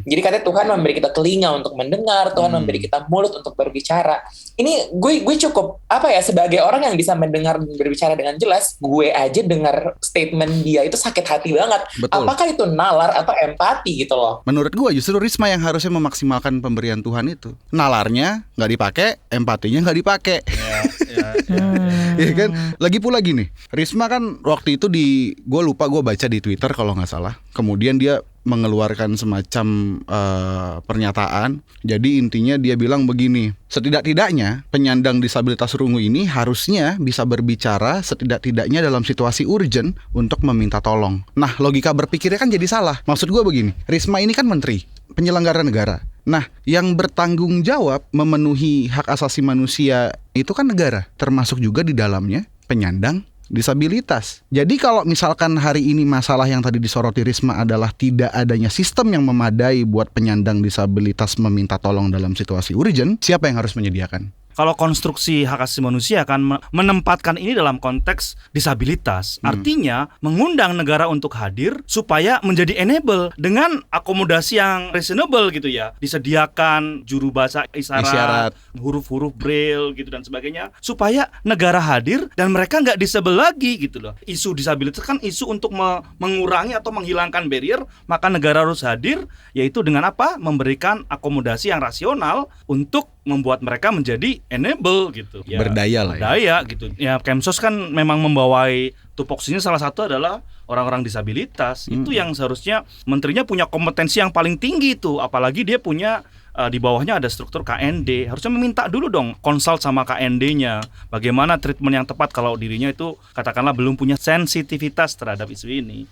Speaker 1: Jadi katanya Tuhan memberi kita telinga untuk mendengar, Tuhan memberi kita mulut untuk berbicara. Ini gue cukup sebagai orang yang bisa mendengar dan berbicara dengan jelas, gue aja dengar statement dia itu sakit hati banget.
Speaker 3: Betul.
Speaker 1: Apakah itu nalar atau empati gitu loh?
Speaker 3: Menurut gua justru Risma yang harusnya memaksimalkan pemberian Tuhan itu. Nalarnya nggak dipakai, empatinya nggak dipakai. Ya kan? Lagi pula gini, Risma kan waktu itu gue lupa, gue baca di Twitter kalau nggak salah. Kemudian dia mengeluarkan semacam pernyataan. Jadi intinya dia bilang begini, setidak-tidaknya penyandang disabilitas rungu ini harusnya bisa berbicara setidak-tidaknya dalam situasi urgent untuk meminta tolong. Nah, logika berpikirnya kan jadi salah. Maksud gue begini, Risma ini kan menteri, penyelenggara negara. Nah, yang bertanggung jawab memenuhi hak asasi manusia itu kan negara, termasuk juga di dalamnya penyandang disabilitas. Jadi kalau misalkan hari ini masalah yang tadi disoroti Risma adalah tidak adanya sistem yang memadai buat penyandang disabilitas meminta tolong dalam situasi urgent, siapa yang harus menyediakan?
Speaker 4: Kalau konstruksi hak asasi manusia akan menempatkan ini dalam konteks disabilitas. Artinya mengundang negara untuk hadir supaya menjadi enable dengan akomodasi yang reasonable gitu ya. Disediakan juru bahasa isyarat, huruf-huruf braille gitu dan sebagainya. Supaya negara hadir dan mereka nggak disable lagi gitu loh. Isu disabilitas kan isu untuk mengurangi atau menghilangkan barrier. Maka negara harus hadir, yaitu dengan apa? Memberikan akomodasi yang rasional untuk membuat mereka menjadi enable gitu. Ya,
Speaker 3: berdaya lah ya.
Speaker 4: Berdaya gitu. Ya Kemsos kan memang membawai tupoksinya salah satu adalah orang-orang disabilitas. Itu yang seharusnya menterinya punya kompetensi yang paling tinggi itu. Apalagi dia punya di bawahnya ada struktur KND. Harusnya meminta dulu dong konsult sama KND-nya. Bagaimana treatment yang tepat kalau dirinya itu katakanlah belum punya sensitivitas terhadap isu ini.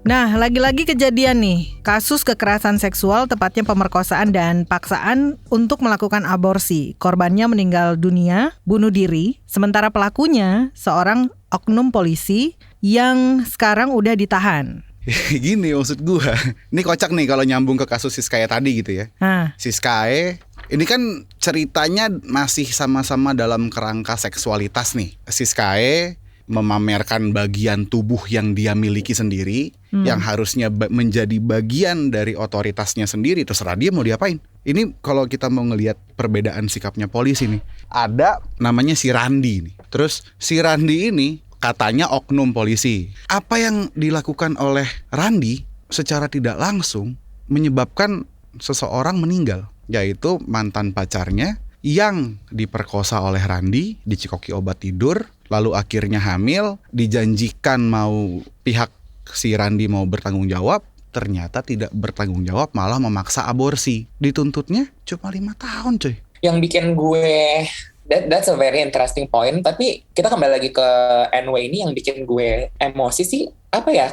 Speaker 2: Nah, lagi-lagi kejadian nih, kasus kekerasan seksual, tepatnya pemerkosaan dan paksaan untuk melakukan aborsi. Korbannya meninggal dunia, bunuh diri, sementara pelakunya seorang oknum polisi yang sekarang udah ditahan.
Speaker 3: Gini maksud gua, ini kocak nih kalau nyambung ke kasus Siskae tadi gitu ya. Siskae, ini kan ceritanya masih sama-sama dalam kerangka seksualitas nih. Siskae memamerkan bagian tubuh yang dia miliki sendiri, yang harusnya menjadi bagian dari otoritasnya sendiri, terserah dia mau diapain. Ini kalau kita mau ngelihat perbedaan sikapnya polisi nih, ada namanya si Randi nih. Terus si Randi ini katanya oknum polisi. Apa yang dilakukan oleh Randi secara tidak langsung menyebabkan seseorang meninggal, yaitu mantan pacarnya yang diperkosa oleh Randi, dicikoki obat tidur, lalu akhirnya hamil, dijanjikan mau pihak si Randi mau bertanggung jawab, ternyata tidak bertanggung jawab, malah memaksa aborsi. Dituntutnya cuma 5 tahun coy.
Speaker 1: Yang bikin gue that's a very interesting point. Tapi kita kembali lagi ke NW ini, yang bikin gue emosi sih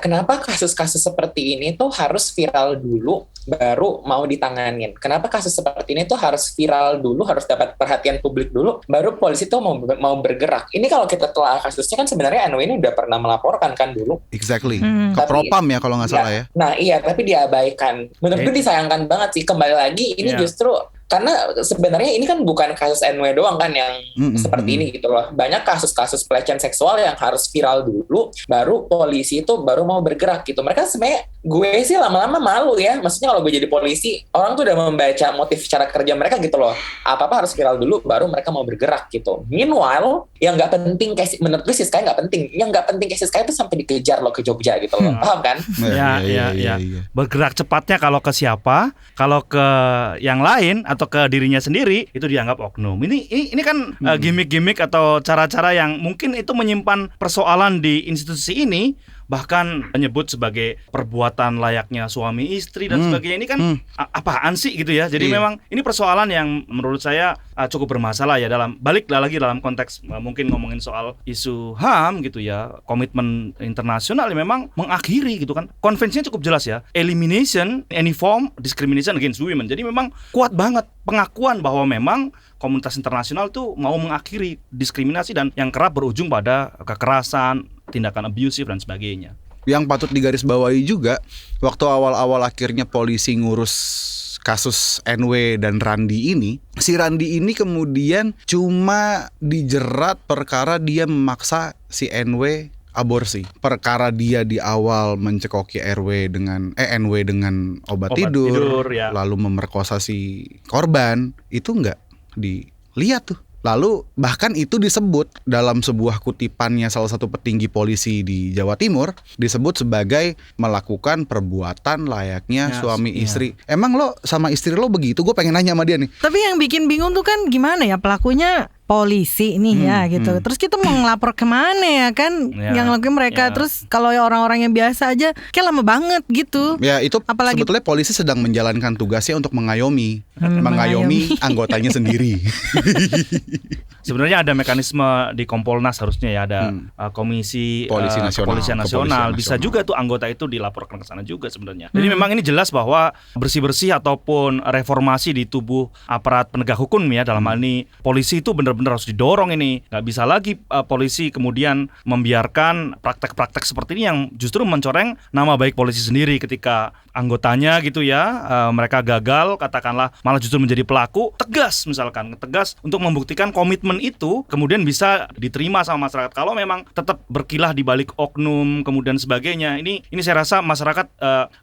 Speaker 1: kenapa kasus-kasus seperti ini tuh harus viral dulu baru mau ditanganin? Kenapa kasus seperti ini tuh harus viral dulu, harus dapat perhatian publik dulu baru polisi tuh mau bergerak? Ini kalau kita telah kasusnya kan sebenarnya NW ini udah pernah melaporkan kan dulu.
Speaker 3: Exactly. Ke Propam ya kalau nggak salah ya.
Speaker 1: Nah iya, tapi diabaikan. Menurut gue disayangkan banget sih. Kembali lagi ini justru karena sebenarnya ini kan bukan kasus NW doang kan yang seperti ini gitu loh. Banyak kasus-kasus pelecehan seksual yang harus viral dulu baru polisi itu baru mau bergerak gitu. Mereka sebenarnya, gue sih lama-lama malu ya. Maksudnya kalau gue jadi polisi, orang tuh udah membaca motif cara kerja mereka gitu loh. Apa-apa harus viral dulu baru mereka mau bergerak gitu. Meanwhile, yang nggak penting kayak menurut gue sih Siskae nggak penting. Yang nggak penting kayak Siskae itu sampai dikejar loh ke Jogja gitu loh. Paham kan?
Speaker 4: Ya. Bergerak cepatnya kalau ke siapa, kalau ke yang lain atau ke dirinya sendiri itu dianggap oknum. Ini kan gimmick-gimmick atau cara-cara yang mungkin itu menyimpan persoalan di institusi ini bahkan menyebut sebagai perbuatan layaknya suami istri dan sebagainya. Ini kan apaan sih gitu ya. Jadi memang ini persoalan yang menurut saya cukup bermasalah ya, dalam balik lagi dalam konteks mungkin ngomongin soal isu HAM gitu ya, komitmen internasional yang memang mengakhiri gitu kan. Konvensinya cukup jelas ya, elimination any form discrimination against women. Jadi memang kuat banget pengakuan bahwa memang komunitas internasional tuh mau mengakhiri diskriminasi dan yang kerap berujung pada kekerasan, tindakan abusive dan sebagainya.
Speaker 3: Yang patut digarisbawahi juga, waktu awal-awal akhirnya polisi ngurus kasus NW dan Randi ini, si Randi ini kemudian cuma dijerat perkara dia memaksa si NW aborsi. Perkara dia di awal mencekoki NW dengan obat tidur
Speaker 4: ya.
Speaker 3: Lalu memerkosa si korban, itu nggak dilihat tuh. Lalu bahkan itu disebut dalam sebuah kutipannya salah satu petinggi polisi di Jawa Timur, disebut sebagai melakukan perbuatan layaknya suami istri. Emang lo sama istri lo begitu? Gue pengen nanya sama dia nih.
Speaker 2: Tapi yang bikin bingung tuh kan gimana ya, pelakunya polisi nih ya gitu. Terus kita mau ngelapor kemana ya kan? Yang lakuin mereka. Terus kalau orang-orang yang biasa aja kayak lama banget gitu.
Speaker 3: Ya itu
Speaker 2: apalagi
Speaker 3: sebetulnya polisi sedang menjalankan tugasnya untuk mengayomi anggotanya sendiri.
Speaker 4: Sebenarnya ada mekanisme di Kompolnas harusnya ya, ada komisi Kepolisian Nasional. Bisa juga tuh anggota itu dilaporkan ke sana juga sebenarnya. Jadi memang ini jelas bahwa bersih-bersih ataupun reformasi di tubuh aparat penegak hukum ya, dalam hal ini polisi itu benar-benar harus didorong ini. Nggak bisa lagi polisi kemudian membiarkan praktek-praktek seperti ini yang justru mencoreng nama baik polisi sendiri ketika anggotanya gitu ya, mereka gagal katakanlah, malah justru menjadi pelaku. Tegas misalkan, tegas untuk membuktikan komitmen itu kemudian bisa diterima sama masyarakat. Kalau memang tetap berkilah di balik oknum kemudian sebagainya, ini saya rasa masyarakat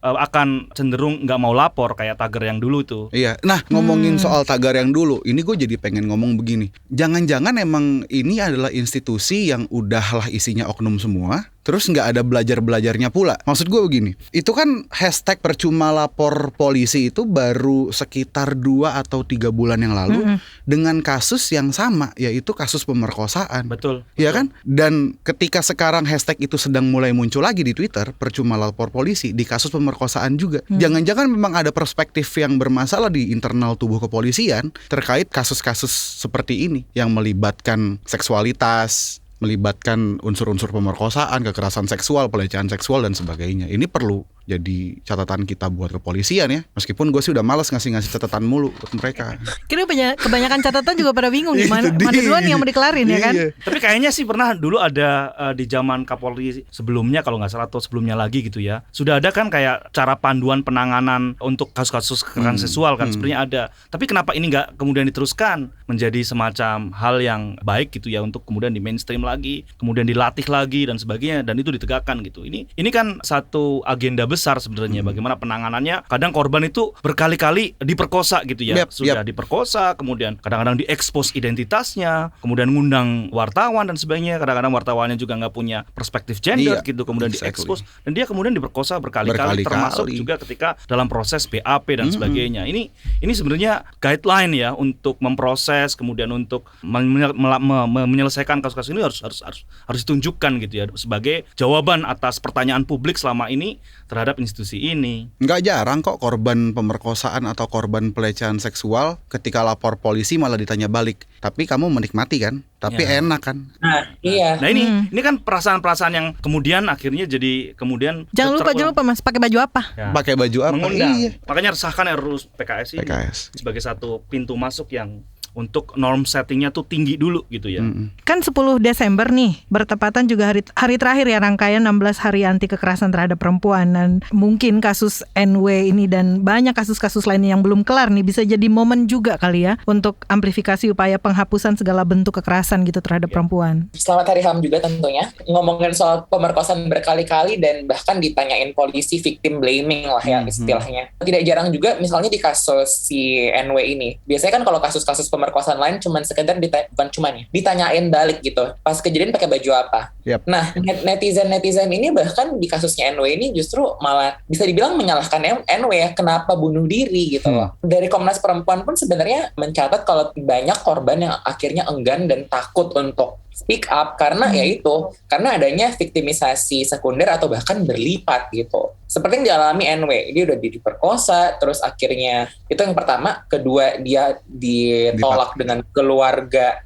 Speaker 4: akan cenderung nggak mau lapor kayak tagar yang dulu tuh.
Speaker 3: Iya. Nah, ngomongin soal tagar yang dulu, ini gue jadi pengen ngomong begini. Jangan-jangan emang ini adalah institusi yang udahlah isinya oknum semua, terus nggak ada belajar-belajarnya pula. Maksud gue begini, itu kan hashtag percuma lapor polisi itu baru sekitar 2 atau 3 bulan yang lalu dengan kasus yang sama, yaitu kasus pemerkosaan.
Speaker 4: Betul.
Speaker 3: Ya kan? Dan ketika sekarang hashtag itu sedang mulai muncul lagi di Twitter, percuma lapor polisi di kasus pemerkosaan juga. Jangan-jangan memang ada perspektif yang bermasalah di internal tubuh kepolisian terkait kasus-kasus seperti ini yang melibatkan seksualitas, melibatkan unsur-unsur pemerkosaan, kekerasan seksual, pelecehan seksual dan sebagainya. Ini perlu jadi catatan kita buat kepolisian ya. Meskipun gue sih udah malas ngasih catatan mulu buat mereka.
Speaker 2: Kira kebanyakan catatan juga pada bingung mana duluan yang mau dikelarin ya kan.
Speaker 4: Tapi kayaknya sih pernah dulu ada di zaman Kapolri sebelumnya kalau nggak salah atau sebelumnya lagi gitu ya, sudah ada kan kayak cara panduan penanganan untuk kasus-kasus kekerasan seksual kan sebenarnya ada. Tapi kenapa ini nggak kemudian diteruskan menjadi semacam hal yang baik gitu ya, untuk kemudian di mainstream lagi, kemudian dilatih lagi dan sebagainya, dan itu ditegakkan gitu. Ini kan satu agenda besar sebenarnya, bagaimana penanganannya. Kadang korban itu berkali-kali diperkosa gitu ya, sudah diperkosa, kemudian kadang-kadang diekspos identitasnya, kemudian ngundang wartawan dan sebagainya. Kadang-kadang wartawannya juga nggak punya perspektif gender gitu, kemudian diekspos dan dia kemudian diperkosa berkali-kali, termasuk juga ketika dalam proses BAP dan sebagainya. Ini sebenarnya guideline ya untuk memproses, kemudian untuk menyelesaikan kasus-kasus ini harus ditunjukkan gitu ya, sebagai jawaban atas pertanyaan publik selama ini terhadap institusi ini.
Speaker 3: Nggak jarang kok korban pemerkosaan atau korban pelecehan seksual ketika lapor polisi malah ditanya balik, tapi kamu menikmati kan? Tapi enak kan?
Speaker 1: Nah, iya.
Speaker 4: Nah ini kan perasaan-perasaan yang kemudian akhirnya jadi kemudian
Speaker 2: jangan lupa Mas, pakai baju apa?
Speaker 3: Ya. Pakai baju apa?
Speaker 4: Mengundang.
Speaker 3: Iya.
Speaker 4: Makanya resahkan RUU PKS ini sebagai satu pintu masuk yang untuk norm settingnya tuh tinggi dulu gitu ya.
Speaker 2: Kan 10 Desember nih, bertepatan juga hari terakhir ya rangkaian 16 hari anti kekerasan terhadap perempuan. Dan mungkin kasus NW ini dan banyak kasus-kasus lainnya yang belum kelar nih bisa jadi momen juga kali ya untuk amplifikasi upaya penghapusan segala bentuk kekerasan gitu terhadap perempuan.
Speaker 1: Selamat Hari HAM juga tentunya. Ngomongin soal pemerkosaan berkali-kali dan bahkan ditanyain polisi, victim blaming lah ya istilahnya. Tidak jarang juga misalnya di kasus si NW ini. Biasanya kan kalau kasus-kasus pemerkosaan lain cuman sekedar ditanyain balik gitu. Pas kejadian pakai baju apa. Nah, netizen ini bahkan di kasusnya NW ini justru malah bisa dibilang menyalahkan NW ya, kenapa bunuh diri gitu loh. Dari Komnas Perempuan pun sebenarnya mencatat kalau banyak korban yang akhirnya enggan dan takut untuk speak up karena ya itu, karena adanya viktimisasi sekunder atau bahkan berlipat gitu. Seperti yang dialami NW, dia udah diperkosa, terus akhirnya itu yang pertama, kedua dia ditolak dengan keluarga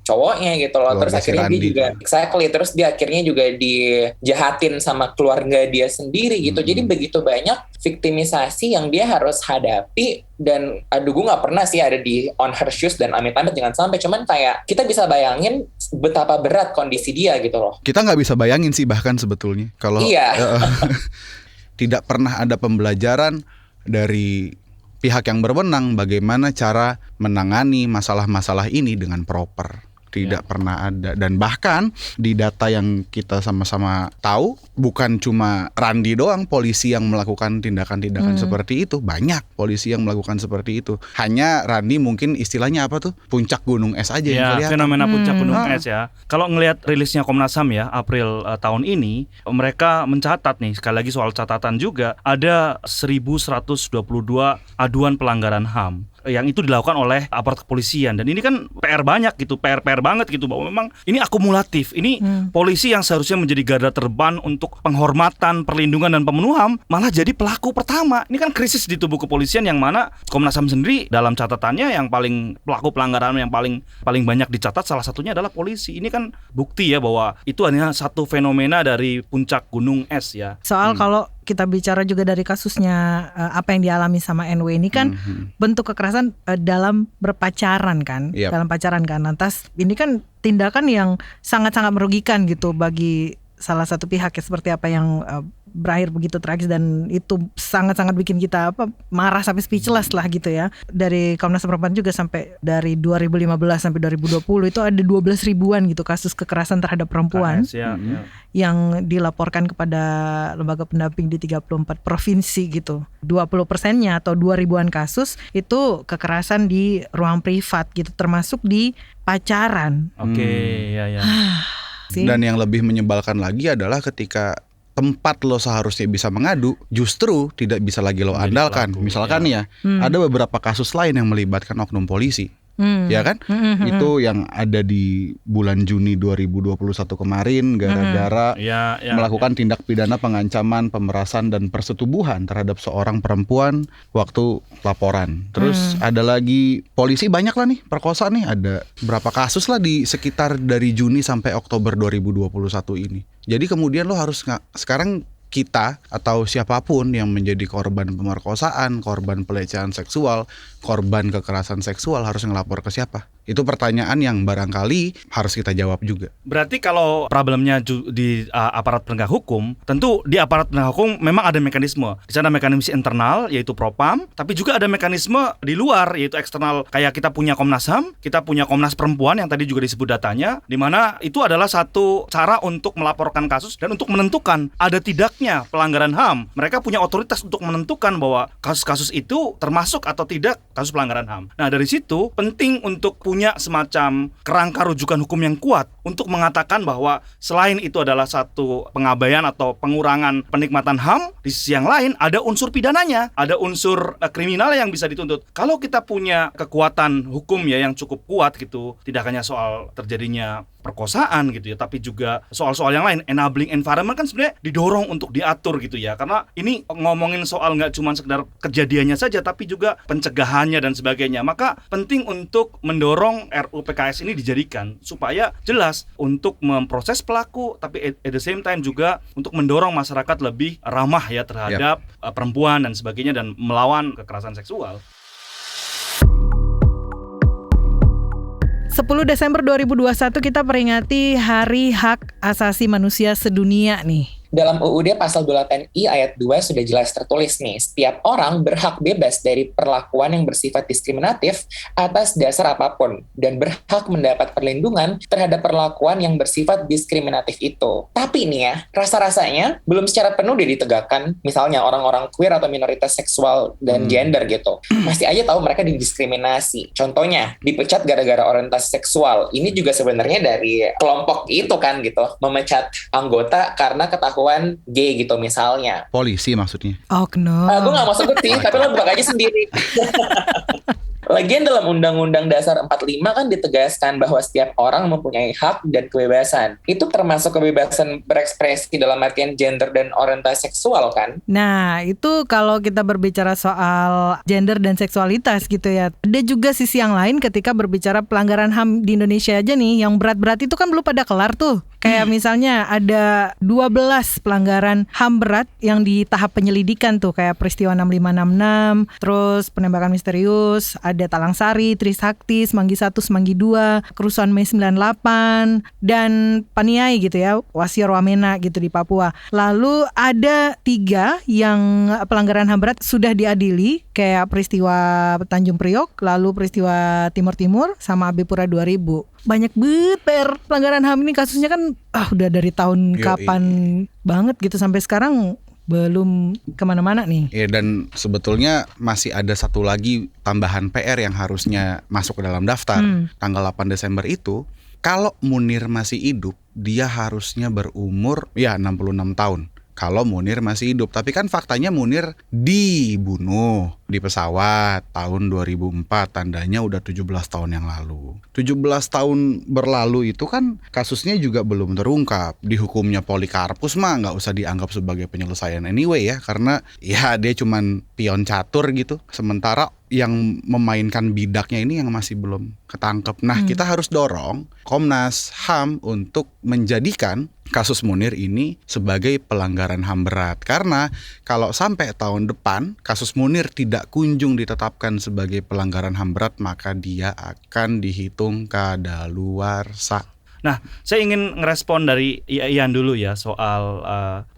Speaker 1: cowoknya gitu loh. Terus akhirnya dia juga terus dia akhirnya juga dijahatin sama keluarga dia sendiri gitu. Jadi begitu banyak viktimisasi yang dia harus hadapi, dan aduh gue nggak pernah sih ada di on her shoes dan amit-amit jangan sampai, cuman kayak kita bisa bayangin betapa berat kondisi dia gitu loh.
Speaker 3: Kita nggak bisa bayangin sih bahkan sebetulnya kalau tidak pernah ada pembelajaran dari pihak yang berwenang bagaimana cara menangani masalah-masalah ini dengan proper. Tidak pernah ada. Dan bahkan di data yang kita sama-sama tahu, bukan cuma Randi doang polisi yang melakukan tindakan-tindakan seperti itu. Banyak polisi yang melakukan seperti itu. Hanya Randi mungkin istilahnya apa tuh, puncak gunung es aja yang kelihatan.
Speaker 4: Fenomena puncak gunung es ya. Kalau ngelihat rilisnya Komnas HAM ya, April tahun ini, mereka mencatat nih, sekali lagi soal catatan juga, ada 1.122 aduan pelanggaran HAM yang itu dilakukan oleh aparat kepolisian. Dan ini kan PR banyak gitu, PR banget gitu, bahwa memang ini akumulatif. Ini polisi yang seharusnya menjadi garda terdepan untuk penghormatan, perlindungan dan pemenuhan HAM malah jadi pelaku pertama. Ini kan krisis di tubuh kepolisian yang mana Komnas HAM sendiri dalam catatannya yang paling pelaku pelanggaran yang paling banyak dicatat salah satunya adalah polisi. Ini kan bukti ya bahwa itu hanya satu fenomena dari puncak gunung es ya.
Speaker 2: Soal kalau kita bicara juga dari kasusnya apa yang dialami sama NW ini kan bentuk kekerasan dalam berpacaran kan, dalam pacaran kan. Lantas ini kan tindakan yang sangat-sangat merugikan gitu bagi salah satu pihak ya, seperti apa yang berakhir begitu tragis, dan itu sangat-sangat bikin kita marah sampai speechless lah gitu ya. Dari Komnas Perempuan juga sampai dari 2015 sampai 2020 itu ada 12 ribuan gitu kasus kekerasan terhadap perempuan yang dilaporkan kepada lembaga pendamping di 34 provinsi gitu. 20%-nya atau 2 ribuan kasus itu kekerasan di ruang privat gitu, termasuk di pacaran.
Speaker 4: Ya.
Speaker 3: Dan yang lebih menyebalkan lagi adalah ketika tempat lo seharusnya bisa mengadu justru tidak bisa lagi lo andalkan. Misalkan ada beberapa kasus lain yang melibatkan oknum polisi. Ya kan? Itu yang ada di bulan Juni 2021 kemarin gara-gara melakukan tindak pidana pengancaman, pemerasan dan persetubuhan terhadap seorang perempuan waktu laporan. Terus ada lagi polisi banyak lah nih perkosa nih, ada berapa kasus lah di sekitar dari Juni sampai Oktober 2021 ini. Jadi kemudian lo harus sekarang kita atau siapapun yang menjadi korban pemerkosaan, korban pelecehan seksual, korban kekerasan seksual harus ngelapor ke siapa? Itu pertanyaan yang barangkali harus kita jawab juga.
Speaker 4: Berarti kalau problemnya di aparat penegak hukum, tentu di aparat penegak hukum memang ada mekanisme. Di sana mekanisme internal yaitu Propam, tapi juga ada mekanisme di luar yaitu eksternal. Kayak kita punya Komnas HAM, kita punya Komnas Perempuan yang tadi juga disebut datanya, di mana itu adalah satu cara untuk melaporkan kasus dan untuk menentukan ada tidaknya pelanggaran HAM. Mereka punya otoritas untuk menentukan bahwa kasus-kasus itu termasuk atau tidak kasus pelanggaran HAM. Nah, dari situ penting untuk punya semacam kerangka rujukan hukum yang kuat untuk mengatakan bahwa selain itu adalah satu pengabaian atau pengurangan penikmatan HAM, di sisi yang lain ada unsur pidananya, ada unsur kriminal yang bisa dituntut. Kalau kita punya kekuatan hukum ya yang cukup kuat gitu, tidak hanya soal terjadinya perkosaan gitu ya, tapi juga soal-soal yang lain, enabling environment kan sebenarnya didorong untuk diatur gitu ya, karena ini ngomongin soal nggak cuma sekedar kejadiannya saja, tapi juga pencegahannya dan sebagainya. Maka penting untuk mendorong RUU PKS ini dijadikan supaya jelas untuk memproses pelaku, tapi at the same time juga untuk mendorong masyarakat lebih ramah ya terhadap perempuan dan sebagainya dan melawan kekerasan seksual.
Speaker 2: 10 Desember 2021 kita peringati Hari Hak Asasi Manusia Sedunia nih.
Speaker 1: Dalam UUD Pasal 28 I ayat 2 sudah jelas tertulis nih, setiap orang berhak bebas dari perlakuan yang bersifat diskriminatif atas dasar apapun dan berhak mendapat perlindungan terhadap perlakuan yang bersifat diskriminatif itu. Tapi nih ya, rasa-rasanya belum secara penuh ditegakkan, misalnya orang-orang queer atau minoritas seksual dan gender gitu. Masih aja tahu mereka didiskriminasi. Contohnya, dipecat gara-gara orientasi seksual. Ini juga sebenarnya dari kelompok itu kan gitu, memecat anggota karena ketahuan gay gitu misalnya.
Speaker 3: Polisi maksudnya?
Speaker 2: Oh no.
Speaker 1: Gue gak mau sebut sih, tapi lo buka aja sendiri. Lagian dalam Undang-Undang Dasar 45 kan ditegaskan bahwa setiap orang mempunyai hak dan kebebasan. Itu termasuk kebebasan berekspresi dalam artian gender dan orientasi seksual kan?
Speaker 2: Nah, itu kalau kita berbicara soal gender dan seksualitas gitu ya. Ada juga sisi yang lain ketika berbicara pelanggaran HAM di Indonesia aja nih, yang berat-berat itu kan belum pada kelar tuh. Kayak misalnya ada 12 pelanggaran HAM berat yang di tahap penyelidikan tuh, kayak peristiwa 6566, terus penembakan misterius, ada Talang Sari, Trisakti, Semanggi 1, Semanggi 2, kerusuhan Mei 98, dan Paniai gitu ya, Wasior Wamena gitu di Papua. Lalu ada 3 yang pelanggaran HAM berat sudah diadili, kayak peristiwa Tanjung Priok, lalu peristiwa Timur Timur, sama AB Pura 2000. Banyak banget PR pelanggaran HAM ini, kasusnya kan udah dari tahun kapan banget gitu sampai sekarang belum kemana-mana nih.
Speaker 3: Ya, dan sebetulnya masih ada satu lagi tambahan PR yang harusnya masuk ke dalam daftar. Tanggal 8 Desember itu, kalau Munir masih hidup, dia harusnya berumur 66 tahun. Kalau Munir masih hidup. Tapi kan faktanya Munir dibunuh di pesawat tahun 2004. Tandanya udah 17 tahun yang lalu. 17 tahun berlalu itu kan kasusnya juga belum terungkap. Dihukumnya Polikarpus mah nggak usah dianggap sebagai penyelesaian anyway ya. Karena ya dia cuman pion catur gitu. Sementara yang memainkan bidaknya ini yang masih belum ketangkep. Nah, kita harus dorong Komnas HAM untuk menjadikan kasus Munir ini sebagai pelanggaran HAM berat. Karena kalau sampai tahun depan kasus Munir tidak kunjung ditetapkan sebagai pelanggaran HAM berat, maka dia akan dihitung kadaluarsa.
Speaker 4: Nah, saya ingin ngerespon dari Ian dulu ya soal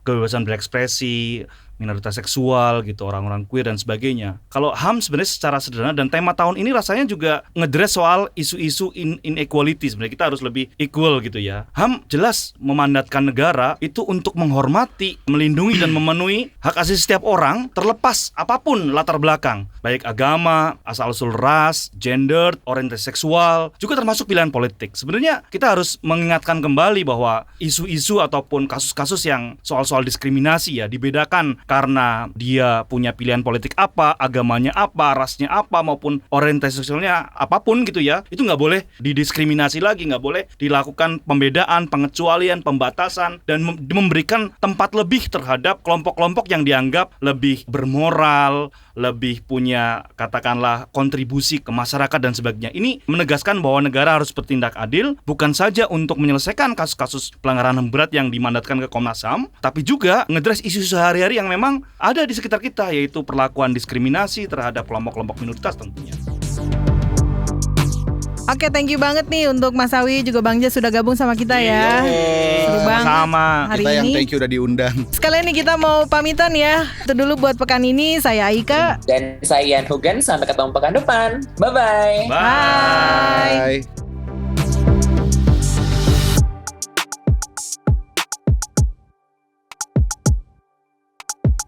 Speaker 4: kebebasan berekspresi, minoritas seksual gitu, orang-orang queer dan sebagainya. Kalau HAM sebenarnya secara sederhana, dan tema tahun ini rasanya juga ngedress soal isu-isu inequality. Sebenarnya kita harus lebih equal gitu ya. HAM jelas memandatkan negara itu untuk menghormati, melindungi dan memenuhi hak asasi setiap orang terlepas apapun latar belakang, baik agama, asal-usul ras, gender, orientasi seksual, juga termasuk pilihan politik. Sebenarnya kita harus mengingatkan kembali bahwa isu-isu ataupun kasus-kasus yang soal-soal diskriminasi ya dibedakan karena dia punya pilihan politik apa, agamanya apa, rasnya apa, maupun orientasi seksualnya apapun gitu ya, itu nggak boleh didiskriminasi lagi, nggak boleh dilakukan pembedaan, pengecualian, pembatasan, dan memberikan tempat lebih terhadap kelompok-kelompok yang dianggap lebih bermoral, lebih punya katakanlah kontribusi ke masyarakat dan sebagainya. Ini menegaskan bahwa negara harus bertindak adil, bukan saja untuk menyelesaikan kasus-kasus pelanggaran HAM berat yang dimandatkan ke Komnas HAM, tapi juga ngedress isu sehari-hari yang memang ada di sekitar kita, yaitu perlakuan diskriminasi terhadap kelompok-kelompok minoritas tentunya.
Speaker 2: Oke, thank you banget nih untuk Mas Awi juga Bang Jas sudah gabung sama kita ya. Seru banget
Speaker 4: Sama.
Speaker 2: hari
Speaker 3: Kita yang
Speaker 2: ini.
Speaker 3: thank you udah diundang.
Speaker 2: Sekalian nih kita mau pamitan ya. Itu dulu buat pekan ini. Saya Aika.
Speaker 1: Dan saya Ian Hugen, sampai ketemu pekan depan. Bye-bye.
Speaker 4: Bye.
Speaker 3: Bye.